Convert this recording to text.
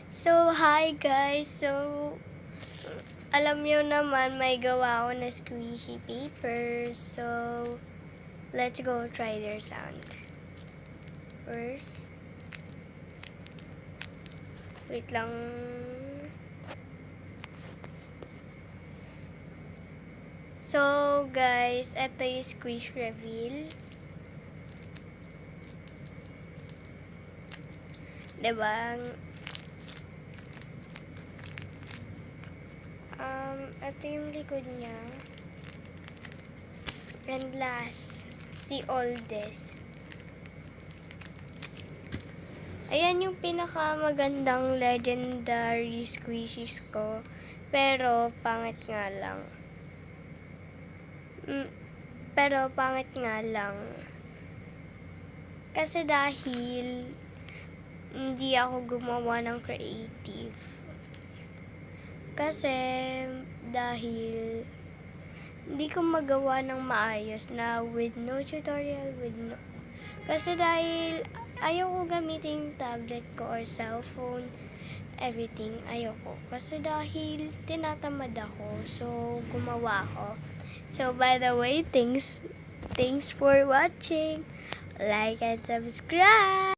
So, hi guys! Alam nyo naman may gawa ako na squishy papers. So, let's go try their sound. First, wait lang. So, guys, eto yung squish reveal. Diba? Ito yung likod niya. And last, si Oldest. Ayan yung pinakamagandang legendary squishies ko. Pero, pangit nga lang. Pero, pangit nga lang. Kasi dahil hindi ako gumawa ng creative. Kasi dahil hindi ko magawa ng maayos na with no tutorial, kasi dahil ayaw ko gamitin tablet ko or cellphone, everything, ayaw ko. Kasi dahil tinatamad ako, so gumawa ako. So by the way, thanks for watching. Like and subscribe!